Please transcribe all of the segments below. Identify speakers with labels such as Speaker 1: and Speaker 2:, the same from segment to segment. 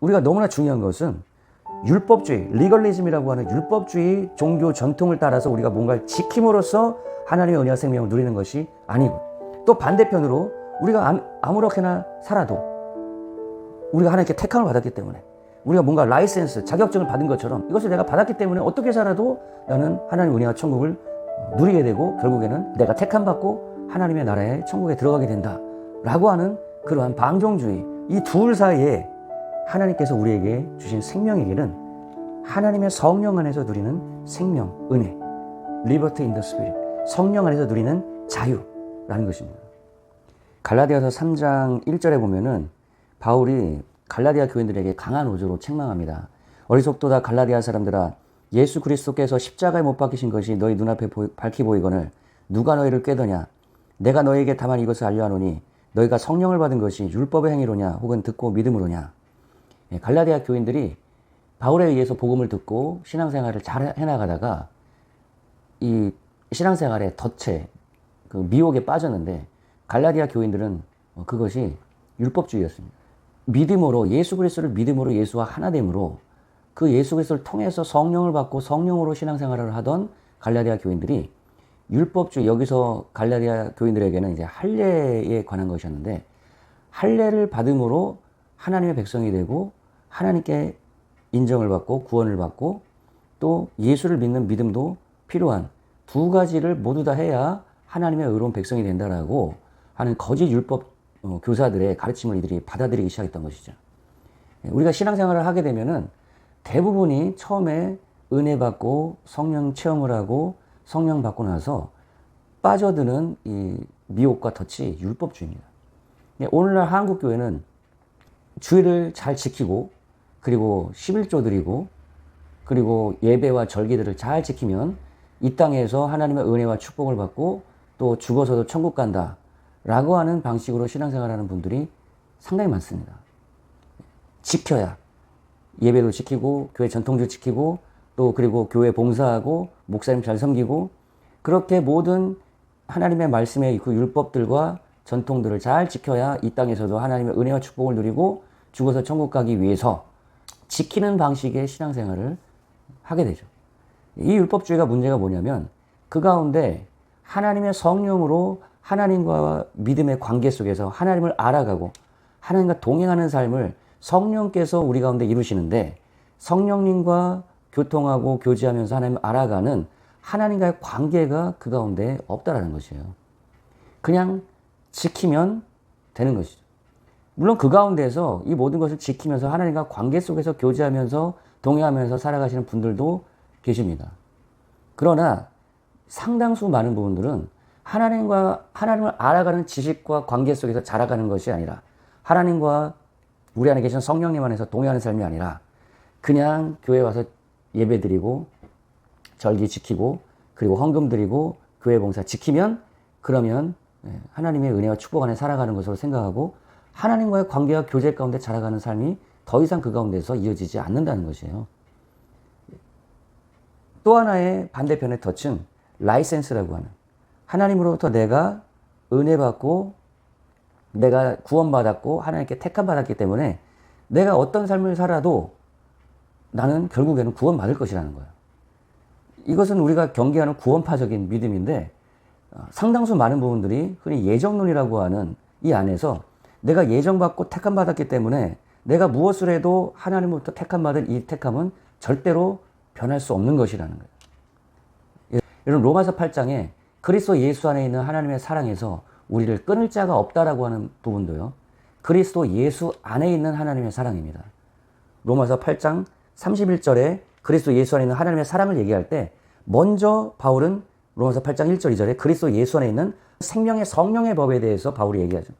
Speaker 1: 우리가 너무나 중요한 것은 율법주의, 리걸리즘이라고 하는 율법주의 종교 전통을 따라서 우리가 뭔가를 지킴으로써 하나님의 은혜와 생명을 누리는 것이 아니고, 또 반대편으로 우리가 아무렇게나 살아도 우리가 하나님께 택함을 받았기 때문에, 우리가 뭔가 라이센스, 자격증을 받은 것처럼 이것을 내가 받았기 때문에 어떻게 살아도 나는 하나님의 은혜와 천국을 누리게 되고 결국에는 내가 택함 받고 하나님의 나라의 천국에 들어가게 된다라고 하는 그러한 방종주의, 이 둘 사이에 하나님께서 우리에게 주신 생명의 길은 하나님의 성령 안에서 누리는 생명, 은혜, Liberty in the Spirit, 성령 안에서 누리는 자유라는 것입니다. 갈라디아서 3장 1절에 보면은 바울이 갈라디아 교인들에게 강한 어조로 책망합니다. 어리석도다 갈라디아 사람들아, 예수 그리스도께서 십자가에 못 박히신 것이 너희 눈앞에 밝히 보이거늘 누가 너희를 꾀더냐? 내가 너희에게 다만 이것을 알려하노니 너희가 성령을 받은 것이 율법의 행위로냐 혹은 듣고 믿음으로냐? 갈라디아 교인들이 바울에 의해서 복음을 듣고 신앙생활을 잘 해나가다가 이 신앙생활의 덫에 그 미혹에 빠졌는데, 갈라디아 교인들은 그것이 율법주의였습니다. 믿음으로, 예수 그리스도를 믿음으로 예수와 하나됨으로 그 예수 그리스도를 통해서 성령을 받고 성령으로 신앙생활을 하던 갈라디아 교인들이 율법주의, 여기서 갈라디아 교인들에게는 이제 할례에 관한 것이었는데, 할례를 받음으로 하나님의 백성이 되고 하나님께 인정을 받고 구원을 받고 또 예수를 믿는 믿음도 필요한 두 가지를 모두 다 해야 하나님의 의로운 백성이 된다라고 하는 거짓 율법 교사들의 가르침을 이들이 받아들이기 시작했던 것이죠. 우리가 신앙생활을 하게 되면은 대부분이 처음에 은혜 받고 성령 체험을 하고 성령 받고 나서 빠져드는 이 미혹과 덫이 율법주의입니다. 오늘날 한국 교회는 주일을 잘 지키고 그리고 11조 드리고 그리고 예배와 절기들을 잘 지키면 이 땅에서 하나님의 은혜와 축복을 받고 또 죽어서도 천국 간다 라고 하는 방식으로 신앙생활하는 분들이 상당히 많습니다. 지켜야, 예배도 지키고 교회 전통도 지키고 또 그리고 교회 봉사하고 목사님 잘 섬기고, 그렇게 모든 하나님의 말씀의 그 율법들과 전통들을 잘 지켜야 이 땅에서도 하나님의 은혜와 축복을 누리고 죽어서 천국 가기 위해서 지키는 방식의 신앙생활을 하게 되죠. 이 율법주의가 문제가 뭐냐면 그 가운데 하나님의 성령으로 하나님과 믿음의 관계 속에서 하나님을 알아가고 하나님과 동행하는 삶을 성령께서 우리 가운데 이루시는데, 성령님과 교통하고 교제하면서 하나님을 알아가는 하나님과의 관계가 그 가운데 없다라는 것이에요. 그냥 지키면 되는 것이죠. 물론 그 가운데서 이 모든 것을 지키면서 하나님과 관계 속에서 교제하면서 동행하면서 살아가시는 분들도 계십니다. 그러나 상당수 많은 부분들은 하나님을 알아가는 지식과 관계 속에서 자라가는 것이 아니라, 하나님과 우리 안에 계신 성령님 안에서 동행하는 삶이 아니라 그냥 교회 와서 예배 드리고 절기 지키고 그리고 헌금 드리고 교회 봉사 지키면, 그러면 하나님의 은혜와 축복 안에 살아가는 것으로 생각하고 하나님과의 관계와 교제 가운데 자라가는 삶이 더 이상 그 가운데서 이어지지 않는다는 것이에요. 또 하나의 반대편의 덫은 라이센스라고 하는, 하나님으로부터 내가 은혜 받고 내가 구원받았고 하나님께 택함 받았기 때문에 내가 어떤 삶을 살아도 나는 결국에는 구원받을 것이라는 거예요. 이것은 우리가 경계하는 구원파적인 믿음인데, 상당수 많은 부분들이 흔히 예정론이라고 하는 이 안에서 내가 예정받고 택함 받았기 때문에 내가 무엇을 해도 하나님으로부터 택함 받은 이 택함은 절대로 변할 수 없는 것이라는 거예요. 여러분, 로마서 8장에 그리스도 예수 안에 있는 하나님의 사랑에서 우리를 끊을 자가 없다라고 하는 부분도요, 그리스도 예수 안에 있는 하나님의 사랑입니다. 로마서 8장 31절에 그리스도 예수 안에 있는 하나님의 사랑을 얘기할 때 먼저 바울은 로마서 8장 1절 2절에 그리스도 예수 안에 있는 생명의 성령의 법에 대해서 바울이 얘기하죠.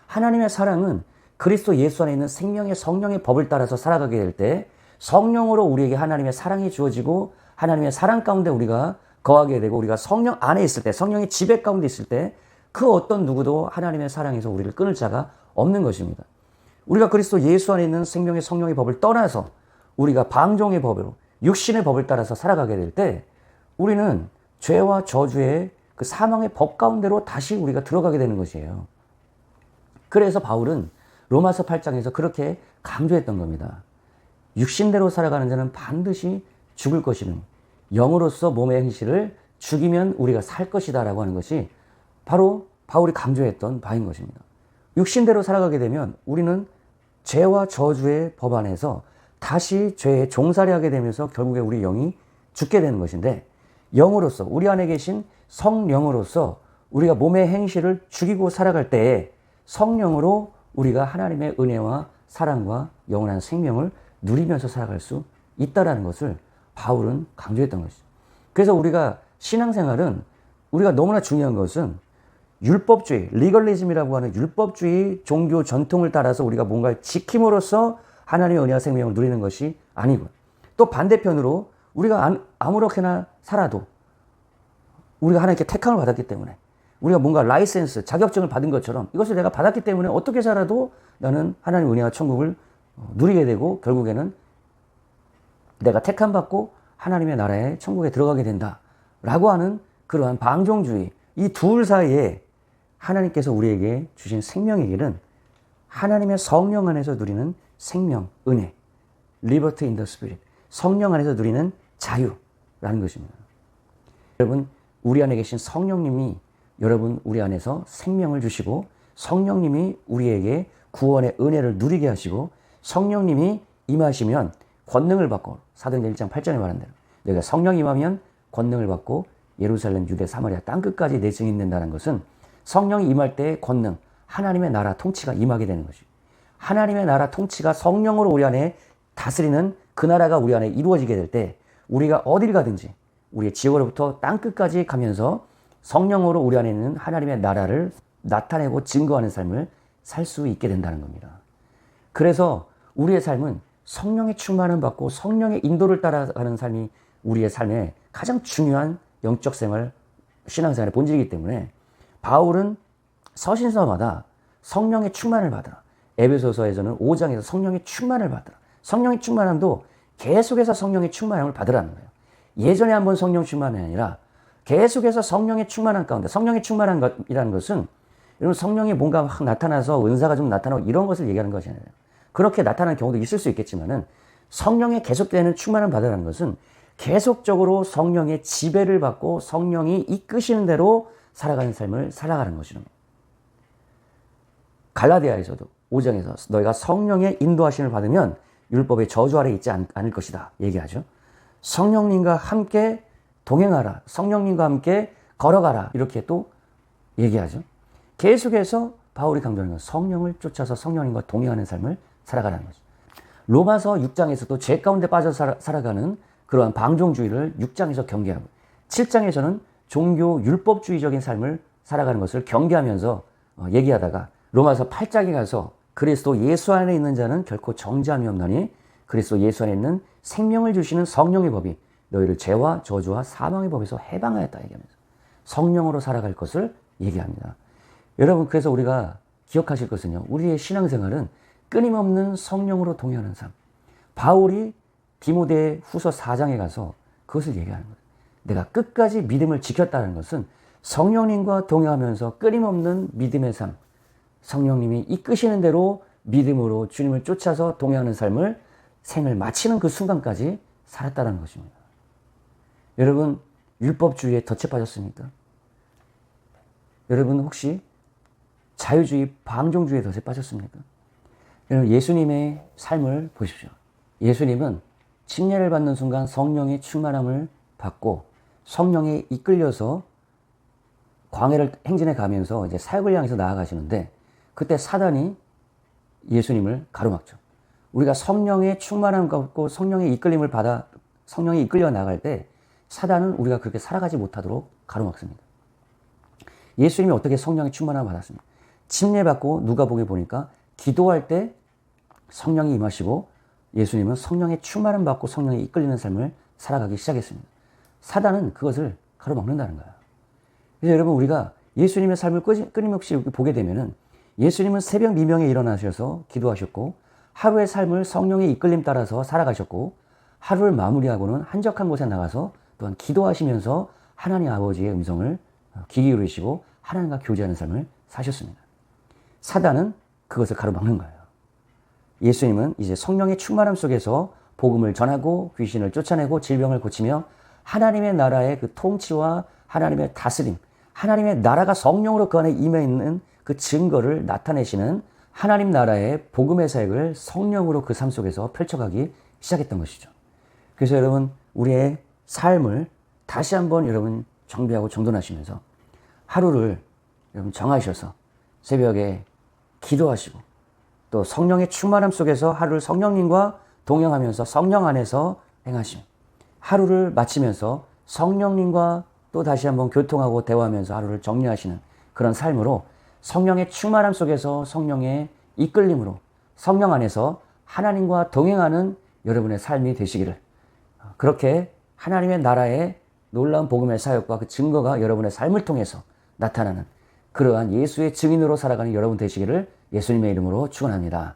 Speaker 1: 하나님의 사랑은 그리스도 예수 안에 있는 생명의 성령의 법을 따라서 살아가게 될 때 성령으로 우리에게 하나님의 사랑이 주어지고 하나님의 사랑 가운데 우리가 거하게 되고, 우리가 성령 안에 있을 때, 성령의 지배 가운데 있을 때 그 어떤 누구도 하나님의 사랑에서 우리를 끊을 자가 없는 것입니다. 우리가 그리스도 예수 안에 있는 생명의 성령의 법을 떠나서 우리가 방종의 법으로 육신의 법을 따라서 살아가게 될 때 우리는 죄와 저주의 그 사망의 법 가운데로 다시 우리가 들어가게 되는 것이에요. 그래서 바울은 로마서 8장에서 그렇게 강조했던 겁니다. 육신대로 살아가는 자는 반드시 죽을 것이니 영으로서 몸의 행실을 죽이면 우리가 살 것이다 라고 하는 것이 바로 바울이 강조했던 바인 것입니다. 육신대로 살아가게 되면 우리는 죄와 저주의 법 안에서 다시 죄에 종살이 하게 되면서 결국에 우리 영이 죽게 되는 것인데, 영으로서 우리 안에 계신 성령으로서 우리가 몸의 행실을 죽이고 살아갈 때에 성령으로 우리가 하나님의 은혜와 사랑과 영원한 생명을 누리면서 살아갈 수 있다는 것을 바울은 강조했던 것이죠. 그래서 우리가 신앙생활은 우리가 너무나 중요한 것은 율법주의, 리걸리즘이라고 하는 율법주의 종교 전통을 따라서 우리가 뭔가를 지킴으로써 하나님의 은혜와 생명을 누리는 것이 아니고, 또 반대편으로 우리가 아무렇게나 살아도 우리가 하나님께 택함을 받았기 때문에 우리가 뭔가 라이센스, 자격증을 받은 것처럼 이것을 내가 받았기 때문에 어떻게 살아도 나는 하나님의 은혜와 천국을 누리게 되고 결국에는 내가 택함 받고 하나님의 나라에 천국에 들어가게 된다라고 하는 그러한 방종주의, 이 둘 사이에 하나님께서 우리에게 주신 생명의 길은 하나님의 성령 안에서 누리는 생명, 은혜, liberty in the spirit, 성령 안에서 누리는 자유라는 것입니다. 여러분, 우리 안에 계신 성령님이 여러분 우리 안에서 생명을 주시고 성령님이 우리에게 구원의 은혜를 누리게 하시고 성령님이 임하시면 권능을 받고, 사도행전 1장 8절에 말한 대로 너희가 성령 임하면 권능을 받고 예루살렘, 유대, 사마리아 땅끝까지 내 증인이 된다는 것은 성령이 임할 때의 권능, 하나님의 나라 통치가 임하게 되는 것이고, 하나님의 나라 통치가 성령으로 우리 안에 다스리는 그 나라가 우리 안에 이루어지게 될 때 우리가 어딜 가든지 우리의 지역으로부터 땅끝까지 가면서 성령으로 우리 안에 있는 하나님의 나라를 나타내고 증거하는 삶을 살 수 있게 된다는 겁니다. 그래서 우리의 삶은 성령의 충만을 받고 성령의 인도를 따라가는 삶이 우리의 삶의 가장 중요한 영적 생활, 신앙생활의 본질이기 때문에 바울은 서신서마다 성령의 충만을 받으라. 에베소서에서는 5장에서 성령의 충만을 받으라. 성령의 충만함도 계속해서 성령의 충만함을 받으라는 거예요. 예전에 한번 성령 충만이 아니라 계속해서 성령의 충만함 가운데, 성령의 충만함이라는 것은 여러분 성령이 뭔가 확 나타나서 은사가 좀 나타나고 이런 것을 얘기하는 것이 아니에요. 그렇게 나타나는 경우도 있을 수 있겠지만은 성령의 계속되는 충만함을 받으라는 것은 계속적으로 성령의 지배를 받고 성령이 이끄시는 대로 살아가는 삶을 살아가는 것이죠. 갈라디아에서도 5장에서 너희가 성령의 인도하심을 받으면 율법의 저주 아래 있지 않을 것이다 얘기하죠. 성령님과 함께 동행하라, 성령님과 함께 걸어가라, 이렇게 또 얘기하죠. 계속해서 바울이 강조하는 건 성령을 쫓아서 성령님과 동행하는 삶을 살아가라는 거죠. 로마서 6장에서도 죄 가운데 빠져 살아가는 그러한 방종주의를 6장에서 경계하고 7장에서는 종교 율법주의적인 삶을 살아가는 것을 경계하면서 얘기하다가 로마서 8장에 가서 그리스도 예수 안에 있는 자는 결코 정죄함이 없나니 그리스도 예수 안에 있는 생명을 주시는 성령의 법이 너희를 죄와 저주와 사망의 법에서 해방하였다 얘기하면서 성령으로 살아갈 것을 얘기합니다. 여러분, 그래서 우리가 기억하실 것은요, 우리의 신앙생활은 끊임없는 성령으로 동행하는 삶. 바울이 디모데 후서 4장에 가서 그것을 얘기하는 거예요. 내가 끝까지 믿음을 지켰다는 것은 성령님과 동행하면서 끊임없는 믿음의 삶, 성령님이 이끄시는 대로 믿음으로 주님을 쫓아서 동행하는 삶을 생을 마치는 그 순간까지 살았다는 것입니다. 여러분, 율법주의에 덫에 빠졌습니까? 여러분 혹시 자유주의, 방종주의에 덫에 빠졌습니까? 여러분, 예수님의 삶을 보십시오. 예수님은 침례를 받는 순간 성령의 충만함을 받고 성령에 이끌려서 광야를 행진해 가면서 이제 사역을 향해서 나아가시는데 그때 사단이 예수님을 가로막죠. 우리가 성령의 충만함을 받고 성령의 이끌림을 받아 성령이 이끌려 나갈 때 사단은 우리가 그렇게 살아가지 못하도록 가로막습니다. 예수님이 어떻게 성령의 충만함을 받았습니까? 침례받고 누가복음에 보니까 기도할 때 성령이 임하시고 예수님은 성령의 충만함을 받고 성령에 이끌리는 삶을 살아가기 시작했습니다. 사단은 그것을 가로막는다는 거예요. 그래서 여러분, 우리가 예수님의 삶을 끊임없이 보게 되면은 예수님은 새벽 미명에 일어나셔서 기도하셨고 하루의 삶을 성령의 이끌림 따라서 살아가셨고 하루를 마무리하고는 한적한 곳에 나가서 또한 기도하시면서 하나님 아버지의 음성을 귀 기울이시고 하나님과 교제하는 삶을 사셨습니다. 사단은 그것을 가로막는 거예요. 예수님은 이제 성령의 충만함 속에서 복음을 전하고 귀신을 쫓아내고 질병을 고치며 하나님의 나라의 그 통치와 하나님의 다스림, 하나님의 나라가 성령으로 그 안에 임해 있는 그 증거를 나타내시는 하나님 나라의 복음의 사역을 성령으로 그 삶 속에서 펼쳐가기 시작했던 것이죠. 그래서 여러분, 우리의 삶을 다시 한번 여러분 정비하고 정돈하시면서 하루를 여러분 정하셔서 새벽에 기도하시고 또 성령의 충만함 속에서 하루를 성령님과 동행하면서 성령 안에서 행하시며 하루를 마치면서 성령님과 또 다시 한번 교통하고 대화하면서 하루를 정리하시는 그런 삶으로 성령의 충만함 속에서 성령의 이끌림으로 성령 안에서 하나님과 동행하는 여러분의 삶이 되시기를, 그렇게 하나님의 나라의 놀라운 복음의 사역과 그 증거가 여러분의 삶을 통해서 나타나는 그러한 예수의 증인으로 살아가는 여러분 되시기를 예수님의 이름으로 축원합니다.